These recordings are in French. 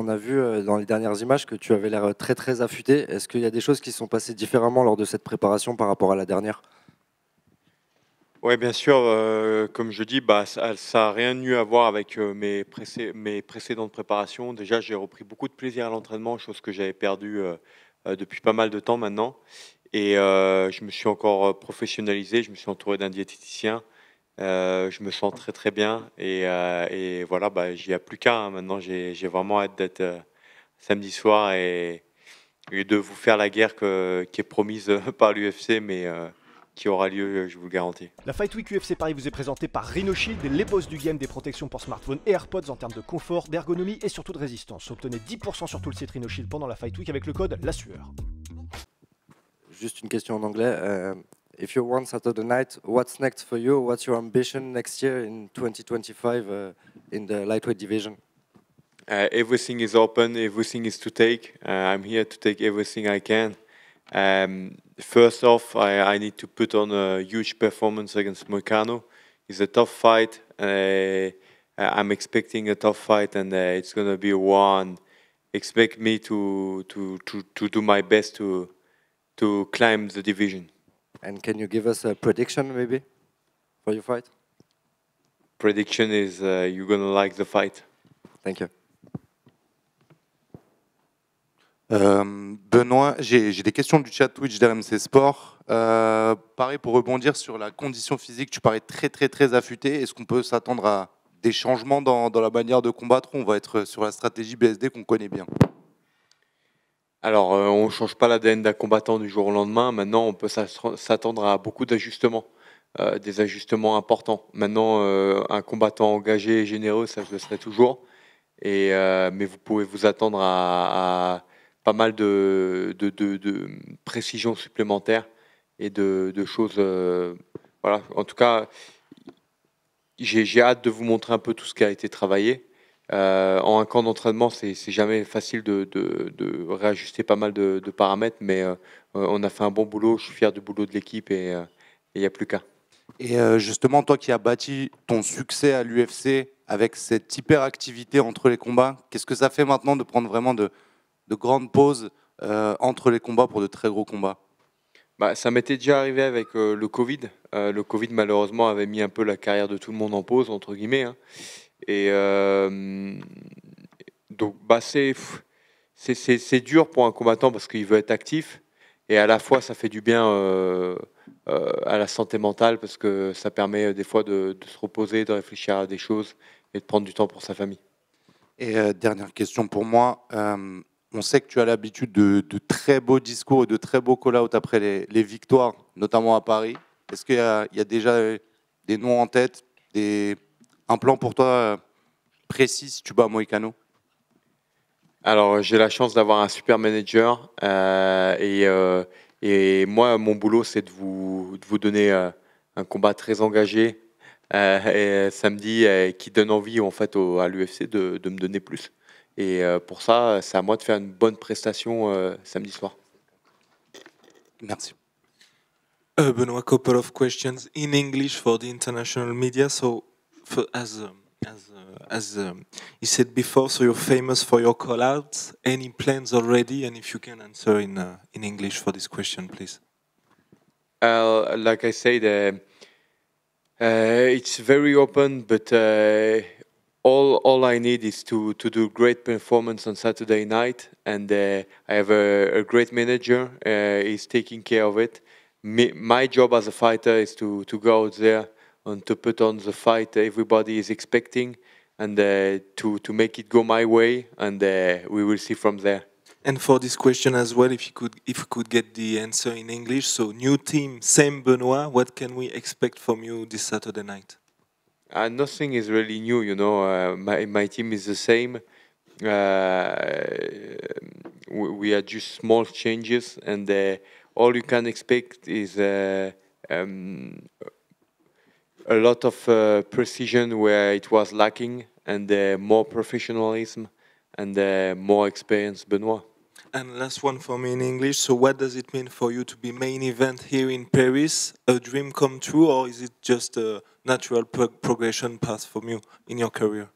on a vu dans les dernières images que tu avais l'air très très affûté. Est-ce qu'il y a des choses qui se sont passées différemment lors de cette préparation par rapport à la dernière? Ouais, bien sûr, comme je dis, bah, ça a rien eu à voir avec, mes précédentes préparations. Déjà, j'ai repris beaucoup de plaisir à l'entraînement, chose que j'avais perdue, depuis pas mal de temps maintenant et je me suis encore, professionnalisé. Je me suis entouré d'un diététicien. Je me sens très, très bien et voilà, bah, j'y a plus qu'à, hein. Maintenant, j'ai vraiment hâte d'être, samedi soir et de vous faire la guerre qui est promise, par l'UFC, mais qui aura lieu, je vous le garantis. La Fight Week UFC Paris vous est présentée par Rhino Shield, les boss du game des protections pour smartphones et AirPods en termes de confort, d'ergonomie et surtout de résistance. Obtenez 10% sur tout le site Rhino Shield pendant la Fight Week avec le code LASUEUR. Juste une question en anglais. If you won Saturday night, what's next for you? What's your ambition next year in 2025 in the lightweight division? Everything is open, everything is to take. I'm here to take everything I can. First off, I need to put on a huge performance against Moicano. It's a tough fight. I'm expecting a tough fight, and it's gonna be one. Expect me to do my best to climb the division. And can you give us a prediction maybe for your fight? Prediction is you're gonna like the fight. Thank you. Benoît, j'ai des questions du chat Twitch d'RMC Sport. Pareil, pour rebondir sur la condition physique, tu parais très très très affûté. Est-ce qu'on peut s'attendre à des changements dans la manière de combattre ou on va être sur la stratégie BSD qu'on connaît bien? Alors, on ne change pas l'ADN d'un combattant du jour au lendemain. Maintenant, on peut s'attendre à beaucoup d'ajustements, des ajustements importants. Maintenant, un combattant engagé et généreux, ça je le serai toujours. Mais vous pouvez vous attendre à pas mal de précisions supplémentaires et de choses. Voilà. En tout cas, j'ai hâte de vous montrer un peu tout ce qui a été travaillé. En un camp d'entraînement, c'est jamais facile de réajuster pas mal de paramètres, mais on a fait un bon boulot. Je suis fier du boulot de l'équipe et il n'y a plus qu'à. Et justement, toi qui as bâti ton succès à l'UFC avec cette hyperactivité entre les combats, qu'est-ce que ça fait maintenant de prendre vraiment de grandes pauses entre les combats pour de très gros combats? Bah, ça m'était déjà arrivé avec le Covid. Le Covid, malheureusement, avait mis un peu la carrière de tout le monde en pause, entre guillemets, hein. Et donc, bah, c'est dur pour un combattant parce qu'il veut être actif. Et à la fois, ça fait du bien à la santé mentale parce que ça permet des fois de se reposer, de réfléchir à des choses et de prendre du temps pour sa famille. Et dernière question pour moi. On sait que tu as l'habitude de très beaux discours et de très beaux call-outs après les victoires, notamment à Paris. Est-ce qu'il y a déjà des noms en tête, un plan pour toi précis si tu bats Moicano? Alors, j'ai la chance d'avoir un super manager et moi, mon boulot, c'est de vous donner un combat très engagé et samedi qui donne envie en fait à l'UFC de me donner plus. Et pour ça, c'est à moi de faire une bonne prestation samedi soir. Merci. Benoit, couple of questions in English for the international media. So, as you said before, so you're famous for your call-outs. Any plans already? And if you can answer in English for this question, please. Like I said, it's very open, but all I need is to do great performance on Saturday night, and I have a great manager. He's taking care of it. My job as a fighter is to go out there and to put on the fight everybody is expecting, and to make it go my way, and we will see from there. And for this question as well, if we could get the answer in English. So, new team, same Benoit. What can we expect from you this Saturday night? Nothing is really new, you know. My team is the same. We had just small changes, and all you can expect is a lot of precision where it was lacking, and more professionalism and more experience, Benoit. And last one for me in English. So what does it mean for you to be main event here in Paris? A dream come true, or is it just a natural progression path for you in your career?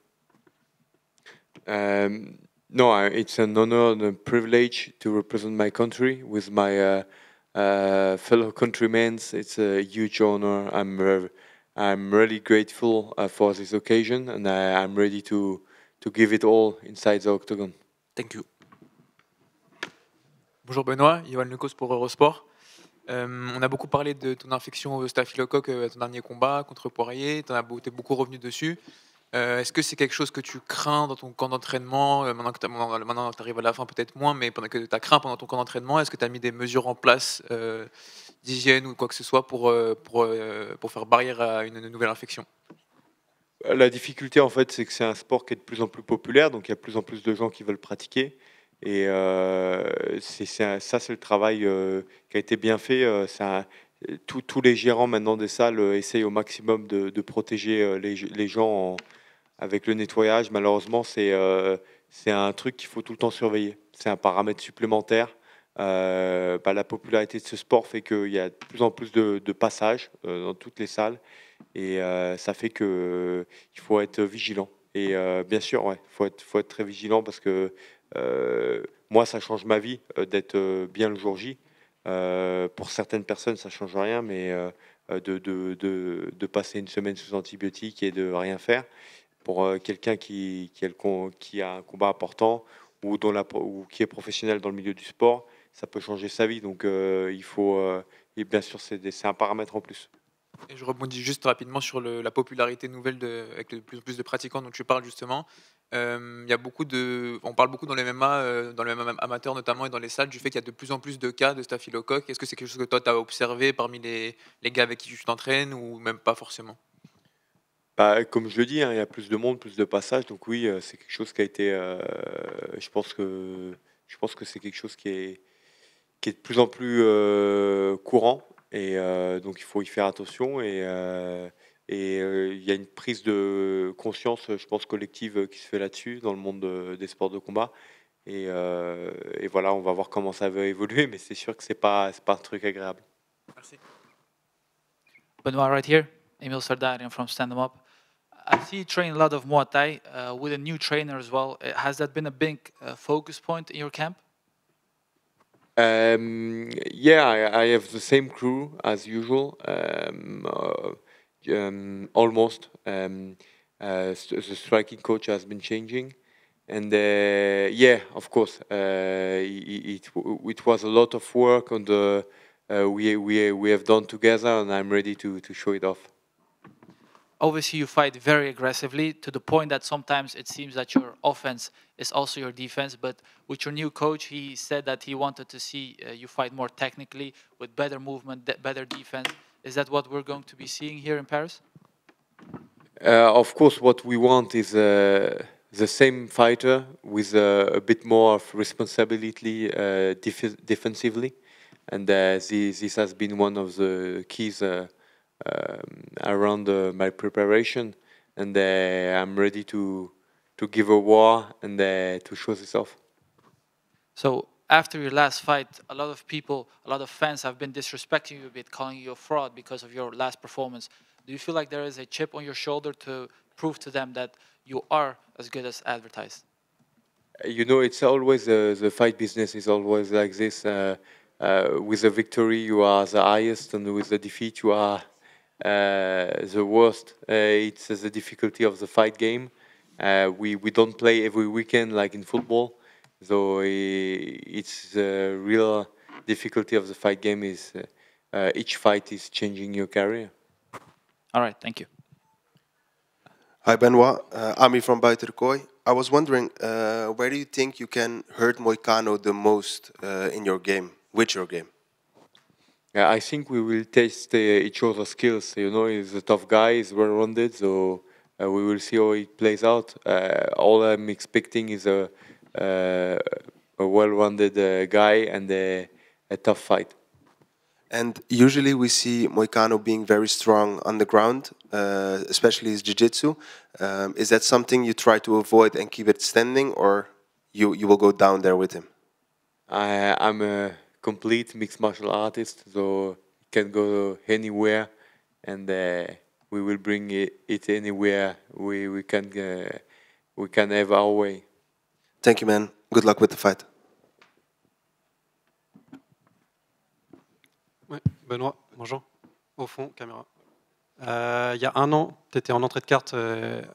No, it's an honor and a privilege to represent my country with my fellow countrymen. It's a huge honor. I'm really grateful for this occasion, and I'm ready to give it all inside the octagon. Thank you. Bonjour Benoît, Yoann Lecos pour Eurosport. On a beaucoup parlé de ton infection au staphylocoque à ton dernier combat contre Poirier, tu es beaucoup revenu dessus. Est-ce que c'est quelque chose que tu crains dans ton camp d'entraînement, maintenant que tu arrives à la fin peut-être moins, mais pendant que tu as craint pendant ton camp d'entraînement, est-ce que tu as mis des mesures en place d'hygiène ou quoi que ce soit pour faire barrière à une nouvelle infection? La difficulté, en fait, c'est que c'est un sport qui est de plus en plus populaire, donc il y a de plus en plus de gens qui veulent pratiquer. Et c'est le travail qui a été bien fait. Tous les gérants maintenant des salles essayent au maximum de protéger les gens avec le nettoyage. Malheureusement, c'est un truc qu'il faut tout le temps surveiller. C'est un paramètre supplémentaire. La popularité de ce sport fait qu'il y a de plus en plus de passages dans toutes les salles. Et ça fait qu'il faut être vigilant. Et bien sûr, ouais, faut être très vigilant parce que moi, ça change ma vie d'être bien le jour J. Pour certaines personnes, ça change rien, mais de passer une semaine sous antibiotiques et de rien faire, pour quelqu'un qui a un combat important ou qui est professionnel dans le milieu du sport, ça peut changer sa vie. Donc il faut, et bien sûr, c'est un paramètre en plus. Et je rebondis juste rapidement sur la popularité nouvelle avec de plus en plus de pratiquants dont tu parles justement. Il y a on parle beaucoup dans les MMA, dans les MMA amateurs notamment et dans les salles, du fait qu'il y a de plus en plus de cas de staphylocoque. Est-ce que c'est quelque chose que toi tu as observé parmi les gars avec qui tu t'entraînes ou même pas forcément? Comme je le dis, hein, il y a plus de monde, plus de passages. Donc oui, c'est quelque chose qui a été. Je pense que c'est quelque chose qui est de plus en plus courant. Et donc il faut y faire attention. Et il y a une prise de conscience, je pense, collective qui se fait là-dessus dans le monde des sports de combat. Et voilà, on va voir comment ça va évoluer, mais c'est sûr que c'est pas un truc agréable. Merci. Benoit, right here. Emil Sardarian from Stand 'Em Up. I see you train a lot of Muay Thai with a new trainer as well. Has that been a big focus point in your camp? Yeah, I have the same crew as usual, almost. The striking coach has been changing, and yeah, of course, it was a lot of work on the we have done together, and I'm ready to show it off. Obviously, you fight very aggressively to the point that sometimes it seems that your offense is also your defense. But with your new coach, he said that he wanted to see you fight more technically with better movement, better defense. Is that what we're going to be seeing here in Paris? Of course, what we want is the same fighter with a bit more of responsibility defensively. And this has been one of the keys around my preparation, and I'm ready to give a war and to show this off. So after your last fight, a lot of people, a lot of fans have been disrespecting you a bit, calling you a fraud because of your last performance. Do you feel like there is a chip on your shoulder to prove to them that you are as good as advertised? You know, it's always the fight business is always like this. With a victory, you are the highest, and with the defeat, you are the worst. It's the difficulty of the fight game. We don't play every weekend like in football, so it's the real difficulty of the fight game is each fight is changing your career. All right, thank you. Hi Benoit, Ami from Buitenkooi. I was wondering, where do you think you can hurt Moicano the most in your game, with your game? I think we will test each other's skills. You know, he's a tough guy, he's well-rounded, so we will see how it plays out. All I'm expecting is a well-rounded guy and a tough fight. And usually we see Moicano being very strong on the ground, especially his jiu-jitsu. Is that something you try to avoid and keep it standing, or you will go down there with him? I'm a complete mixed martial artist, so it can go anywhere, and we will bring it anywhere we can have our way. Thank you, man. Good luck with the fight. Ouais, Benoît, bonjour. Au fond, caméra. Il y a un an, tu étais en entrée de carte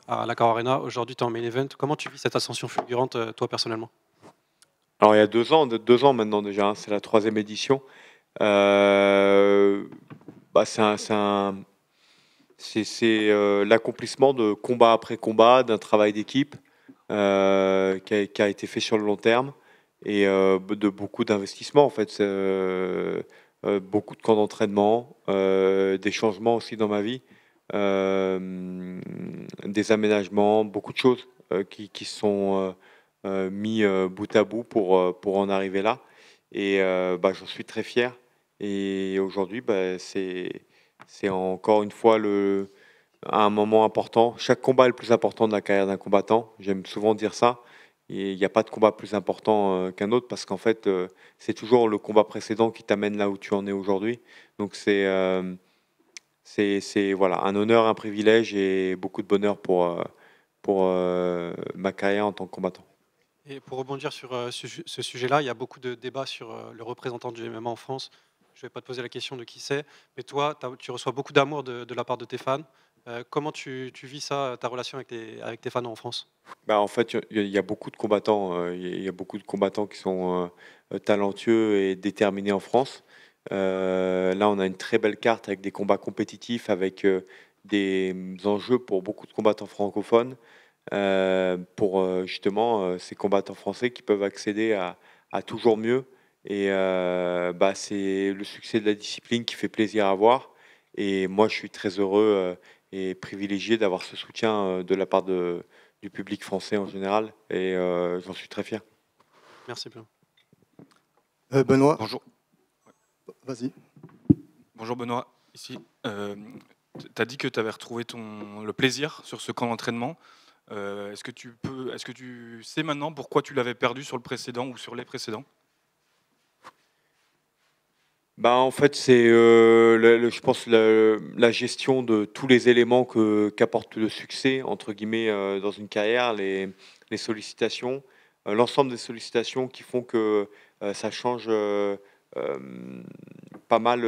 à l'Accor Arena. Aujourd'hui, tu es en main event. Comment tu vis cette ascension fulgurante, toi, personnellement? Alors il y a 2 ans maintenant déjà, hein, c'est la 3e édition. Bah, c'est l'accomplissement de combat après combat, d'un travail d'équipe qui a été fait sur le long terme et de beaucoup d'investissements en fait. Beaucoup de camps d'entraînement, des changements aussi dans ma vie, des aménagements, beaucoup de choses qui sont mis bout à bout pour en arriver là. Et bah, j'en suis très fier. Et aujourd'hui, bah, c'est encore une fois un moment important. Chaque combat est le plus important de la carrière d'un combattant. J'aime souvent dire ça. Et il n'y a pas de combat plus important qu'un autre parce qu'en fait, c'est toujours le combat précédent qui t'amène là où tu en es aujourd'hui. Donc c'est voilà, un honneur, un privilège et beaucoup de bonheur pour ma carrière en tant que combattant. Et pour rebondir sur ce sujet-là, il y a beaucoup de débats sur le représentant du MMA en France. Je ne vais pas te poser la question de qui c'est, mais toi, tu reçois beaucoup d'amour de la part de tes fans. Comment tu vis ça, ta relation avec tes fans en France? Bah, en fait, il y a beaucoup de combattants. Il y a beaucoup de combattants qui sont talentueux et déterminés en France. Là, on a une très belle carte avec des combats compétitifs, avec des enjeux pour beaucoup de combattants francophones, pour justement ces combattants français qui peuvent accéder à toujours mieux. Et bah, c'est le succès de la discipline qui fait plaisir à voir. Et moi, je suis très heureux et privilégié d'avoir ce soutien de la part du public français en général. Et j'en suis très fier. Merci bien. Benoît. Bonjour. Vas-y. Bonjour Benoît, ici. Tu as dit que tu avais retrouvé le plaisir sur ce camp d'entraînement. Est-ce que tu sais maintenant pourquoi tu l'avais perdu sur le précédent ou sur les précédents? Bah, en fait, c'est, je pense la gestion de tous les éléments qu'apporte le «succès» entre guillemets, dans une carrière, les sollicitations, l'ensemble des sollicitations qui font que, ça change, pas mal,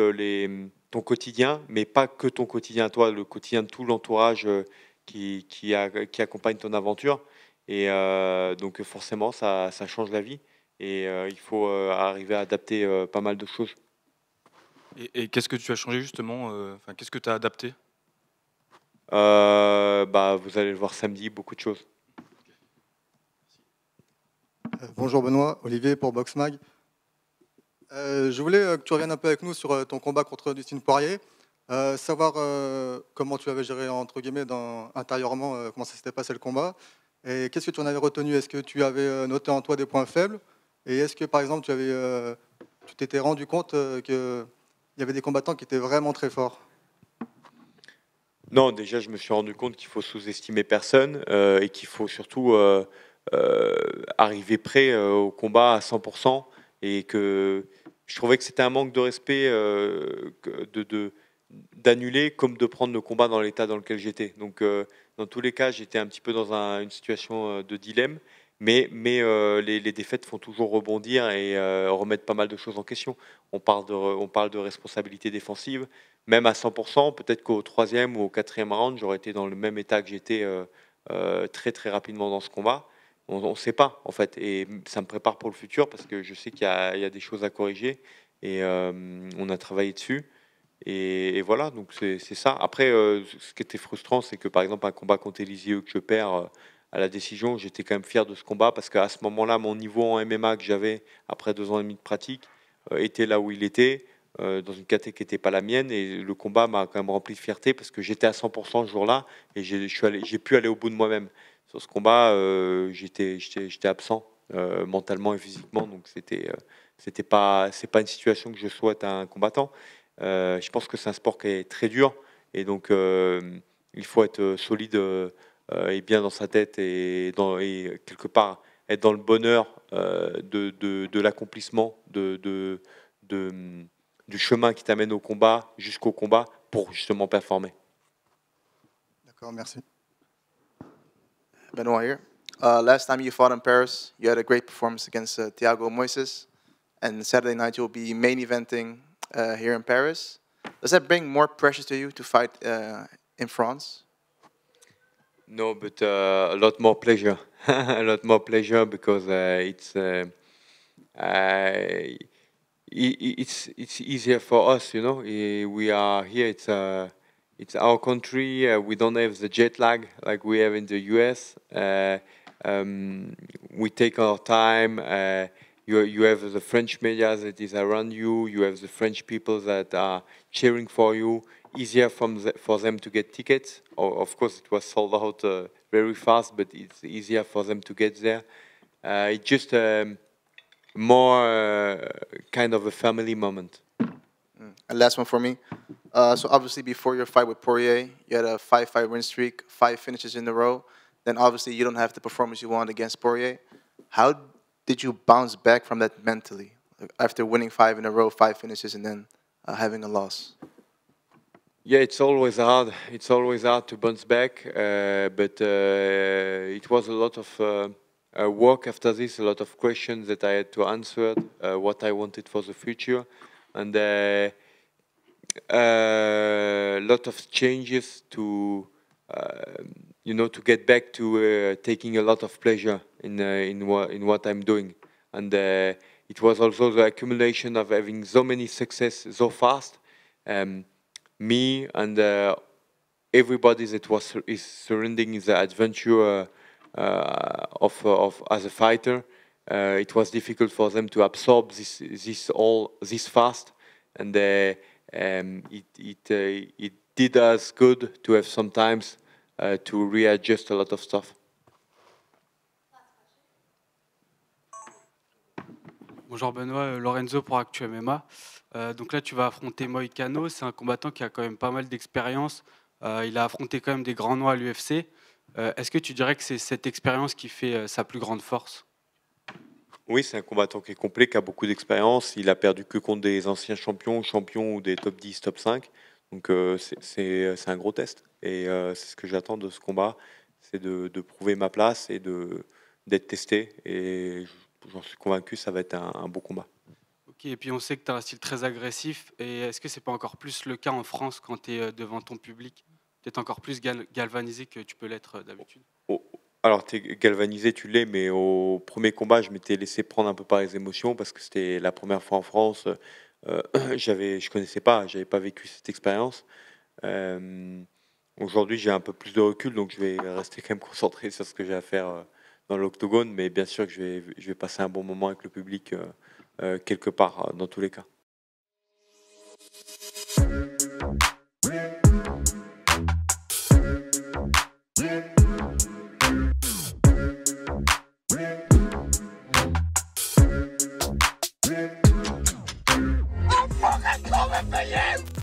ton quotidien, mais pas que ton quotidien à toi, le quotidien de tout l'entourage, qui accompagne ton aventure et donc forcément ça change la vie et il faut, arriver à adapter, pas mal de choses. Et qu'est-ce que tu as changé justement, qu'est-ce que tu as adapté? Bah, vous allez le voir samedi, beaucoup de choses. Bonjour Benoît, Olivier pour Boxmag. Je voulais que tu reviennes un peu avec nous sur ton combat contre Dustin Poirier, savoir comment tu avais géré entre guillemets intérieurement, comment ça s'était passé le combat, et qu'est-ce que tu en avais retenu? Est-ce que tu avais noté en toi des points faibles, et est-ce que par exemple tu t'étais rendu compte qu'il y avait des combattants qui étaient vraiment très forts? Non, déjà, je me suis rendu compte qu'il faut sous-estimer personne et qu'il faut surtout arriver prêt au combat à 100% et que je trouvais que c'était un manque de respect d'annuler comme de prendre le combat dans l'état dans lequel j'étais. Donc, dans tous les cas, j'étais un petit peu dans une situation de dilemme, mais les défaites font toujours rebondir et remettre pas mal de choses en question. On parle de responsabilité défensive. Même à 100%, peut-être qu'au 3e ou au 4e round, j'aurais été dans le même état que j'étais très très rapidement dans ce combat. On ne sait pas en fait, et ça me prépare pour le futur parce que je sais qu'il y a des choses à corriger et on a travaillé dessus. Et voilà, donc c'est ça. Après, ce qui était frustrant, c'est que par exemple un combat contre Eliseu que je perds à la décision, j'étais quand même fier de ce combat parce qu'à ce moment-là, mon niveau en MMA que j'avais après 2 ans et demi de pratique était là où il était. Dans une catégorie qui n'était pas la mienne et le combat m'a quand même rempli de fierté parce que j'étais à 100% ce jour-là et j'ai pu aller au bout de moi-même. Sur ce combat, j'étais absent mentalement et physiquement, donc c'est pas une situation que je souhaite à un combattant. Je pense que c'est un sport qui est très dur et donc il faut être solide et bien dans sa tête et quelque part être dans le bonheur de l'accomplissement du chemin qui t'amène au combat jusqu'au combat pour justement performer. D'accord, merci. Benoit here. Last time you fought in Paris, you had a great performance against Thiago Moises, and Saturday night you'll be main eventing here in Paris. Does that bring more pressure to you to fight in France? No, but a lot more pleasure. A lot more pleasure because it's easier for us, you know. We are here. It's our country. We don't have the jet lag like we have in the US. We take our time. You have the French media that is around you. You have the French people that are cheering for you. Easier for them to get tickets. Of course, it was sold out very fast, but it's easier for them to get there. It's just more kind of a family moment. And last one for me. So obviously before your fight with Poirier, you had a 5-fight win streak, 5 finishes in a row. Then obviously you don't have the performance you want against Poirier. How did you bounce back from that mentally? After winning 5 in a row, 5 finishes, and then having a loss? Yeah, it's always hard. It's always hard to bounce back, but it was a lot of work after this, a lot of questions that I had to answer, what I wanted for the future, and a lot of changes to, you know, to get back to taking a lot of pleasure in what I'm doing, and it was also the accumulation of having so many success so fast. Me and everybody that is surrounding the adventure of as a fighter, it was difficult for them to absorb this fast, and it did us good to have sometimes to readjust a lot of stuff. Bonjour Benoît, Lorenzo pour Actu MMA. Donc là, tu vas affronter Moïcano. C'est un combattant qui a quand même pas mal d'expérience. Il a affronté quand même des grands noms à l'UFC. Est-ce que tu dirais que c'est cette expérience qui fait sa plus grande force? Oui, c'est un combattant qui est complet, qui a beaucoup d'expérience. Il a perdu que contre des anciens champions ou des top 10, top 5. Donc c'est un gros test. Et c'est ce que j'attends de ce combat, c'est de prouver ma place et d'être testé. Et j'en suis convaincu, ça va être un beau combat. Ok, et puis on sait que tu as un style très agressif. Et est-ce que c'est pas encore plus le cas en France quand tu es devant ton public? Peut-être encore plus galvanisé que tu peux l'être d'habitude? Alors, tu es galvanisé, tu l'es, mais au premier combat, je m'étais laissé prendre un peu par les émotions parce que c'était la première fois en France. Je connaissais pas, j'avais pas vécu cette expérience. Aujourd'hui, j'ai un peu plus de recul, donc je vais rester quand même concentré sur ce que j'ai à faire dans l'octogone, mais bien sûr que je vais passer un bon moment avec le public quelque part, dans tous les cas. I'm fucking coming for you!